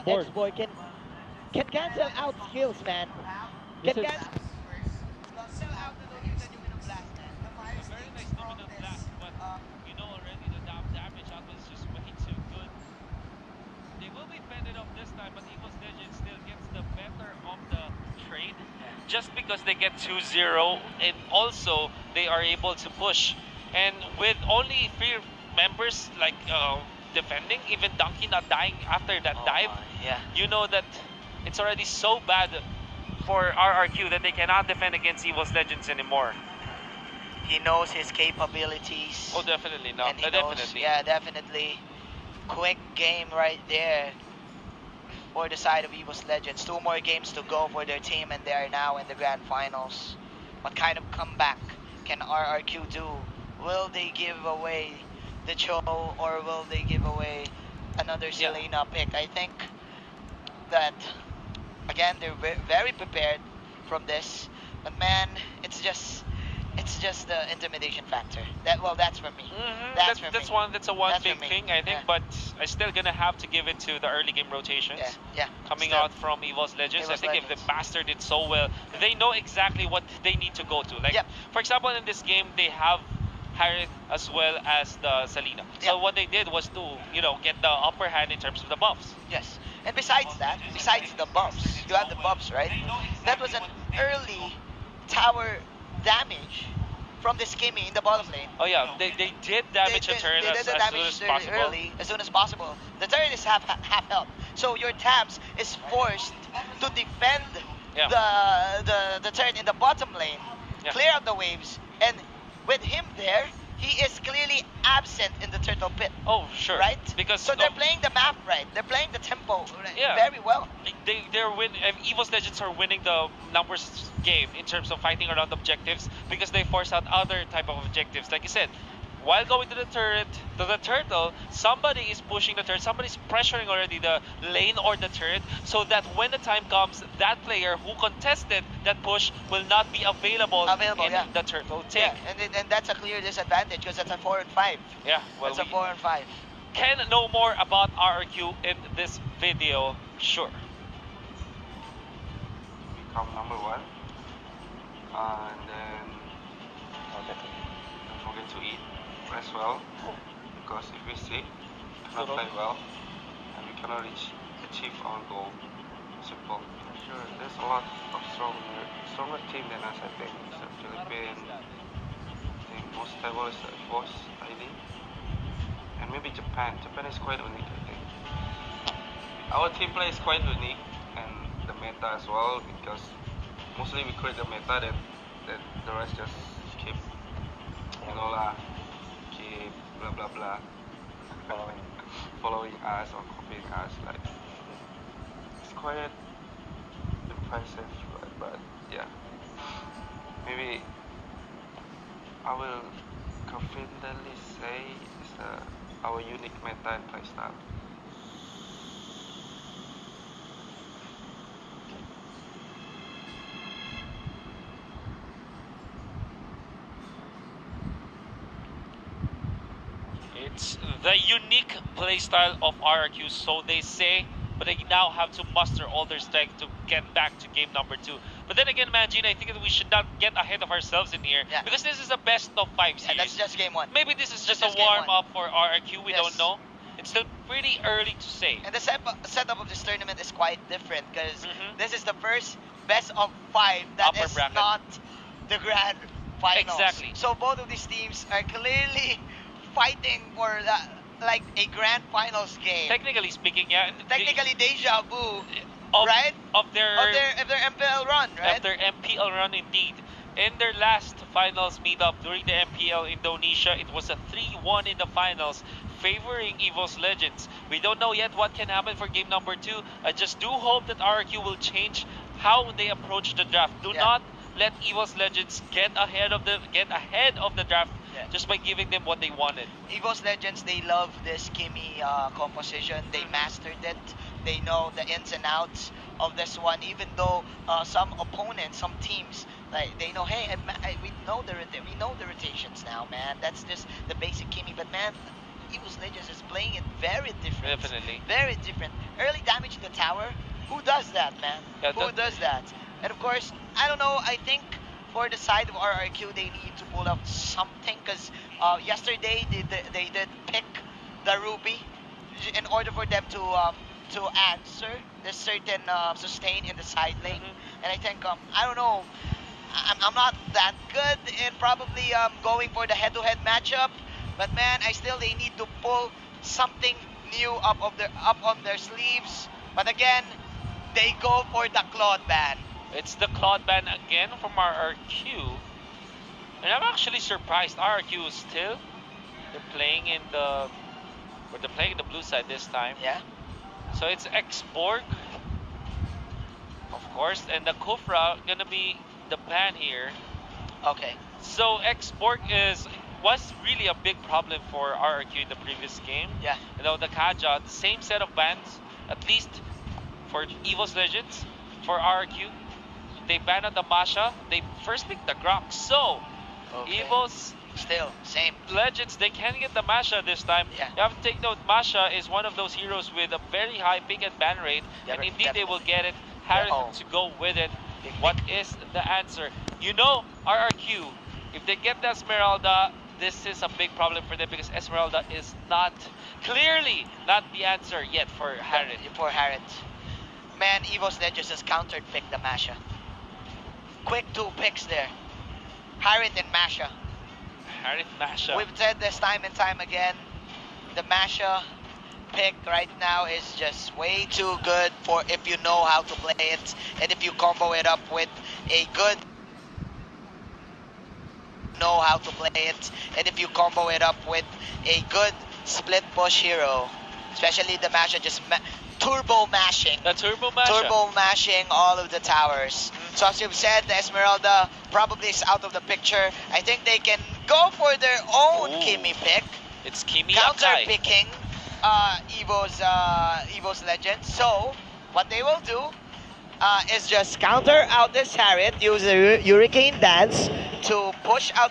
board. X-Boy can cancel out skills, man. This Can is cancel out the Luminous Blast, man. A very nice luminous blast, but you know already the damage output is just way too good. They will be fended off this time, but Evil's Legend still gets the better of the trade just because they get 2-0 and also they are able to push. And with only 3 members like defending, even Donkey not dying after that dive, Yeah. you know that it's already so bad for RRQ that they cannot defend against Evil's Legends anymore. He knows his capabilities. Oh, definitely not. And he knows, Definitely. yeah, definitely. Quick game right there for the side of Evil's Legends. 2 more games to go for their team, and they are now in the grand finals. What kind of comeback can RRQ do? Will they give away the Cho, or will they give away another Selena pick? I think that, again, they're very prepared from this. But man, it's just the intimidation factor. That's for me. That's for one. me. That's a one That's for big me. thing, I think. Yeah. But I still gonna have to give it to the early game rotations. Yeah. Coming Still. out from Evil's Legends, Evil's I think if Legends. the Master did so well, they know exactly what they need to go to. Like, Yep. for example, in this game, they have Harith as well as the Selena. So Yep. what they did was to, get the upper hand in terms of the buffs. Yes. And besides that, besides the buffs, you have the buffs, right? That was an early tower damage from this Kimmy in the bottom lane. Oh yeah, they did damage the turret They did as the soon damage as possible. early, as soon as possible. The turret is half health, so your tabs is forced to defend Yeah. the turret in the bottom lane, Yeah. clear out the waves, and with him there, he is clearly absent in the turtle pit. Oh sure. Right? Because So they're playing the map right. They're playing the tempo Yeah. very well. they're win. Evil's Legends are winning the numbers game in terms of fighting around objectives because they force out other type of objectives. Like you said, while going to the turtle, somebody is pushing the turret. Somebody's pressuring already the lane or the turret, so that when the time comes, that player who contested that push will not be available in yeah. the turtle take. Yeah, and that's a clear disadvantage because that's a 4 and 5. Yeah, well, That's a 4 and 5. can know more about RRQ in this video, sure. Become number 1, and then don't forget to eat, rest well, because if we sick, cannot play well, and we cannot achieve our goal. Simple. Sure, there's a lot of stronger team than us. I think it's the Philippines. I think most stable is the Force ID, and maybe Japan. Japan is quite unique. I think our team play is quite unique, and the meta as well, because mostly we create the meta, then the rest just keep, keep blah blah blah, following us or copying us. Like, it's quite impressive, but yeah, maybe I will confidently say it's our unique meta and playstyle. It's the unique playstyle of RRQ, so they say, but they now have to muster all their strength to get back to game number 2. But then again, Imagine, I think that we should not get ahead of ourselves in here, Yeah. because this is a best of 5 series. Yeah, that's just game 1. Maybe this is just That's a just game warm one. up for RRQ, we Yes. don't know. It's still pretty early to say. And the setup of this tournament is quite different because Mhm. this is the first best of 5 that Upper is bracket. not the grand finals. Exactly. So both of these teams are clearly fighting for like a grand finals game. Technically speaking, yeah. Technically deja vu, of, right? Of their Of their MPL run, right? of their MPL run indeed. In their last finals meetup during the MPL Indonesia, it was a 3-1 in the finals, favoring Evil's Legends. We don't know yet what can happen for game number 2. I just do hope that RRQ will change how they approach the draft. Do Yeah. not let Evil's Legends get ahead of the draft Yeah. just by giving them what they wanted. Evo's Legends, they love this Kimi composition. They mastered it. They know the ins and outs of this one. Even though some opponents, some teams, like they know, we know the rotations now, man. That's just the basic Kimi. But man, Evil's Legends is playing it very different. Definitely. Very different. Early damage to the tower. Who does that, man? Yeah, Who does that? And of course, I don't know. I think for the side of RRQ, they need to pull out something because yesterday they did pick the Ruby in order for them to answer this certain sustain in the side lane. And I think I don't know. I'm not that good in probably going for the head-to-head matchup, but man, they need to pull something new up on their sleeves. But again, they go for the Claude ban. It's the Claude ban again from RRQ. And I'm actually surprised RRQ is still they're playing in the blue side this time. Yeah. So it's Xborg, of course, and the Kufra gonna be the ban here. Okay. So Xborg was really a big problem for RRQ in the previous game. Yeah. You know, the Kaja, the same set of bans, at least for Evil's Legends, for RRQ. They banned on the Masha. They first picked the Grok. So Okay. Evil's Still same. Legends, they can't get the Masha this time. Yeah. You have to take note, Masha is one of those heroes with a very high pick and ban rate. And indeed they will get it. Harry to go with it. What is the answer? You know, RRQ, if they get the Esmeralda, this is a big problem for them because Esmeralda is clearly not the answer yet for Harriet. For Harriet. Man, Evil's Legends has countered pick the Masha. Quick 2 picks there. Harriet and Masha. Harriet Masha. We've said this time and time again. The Masha pick right now is just way too good for if you know how to play it and if you combo it up with a good split push hero, especially the Masha just turbo mashing. The turbo Masha. Turbo mashing all of the towers. So as you've said, the Esmeralda probably is out of the picture. I think they can go for their own Kimi pick. It's Kimi Counter Akai. picking Evo's Legend. So what they will do is just counter out this Harriet, use a Hurricane Dance to push out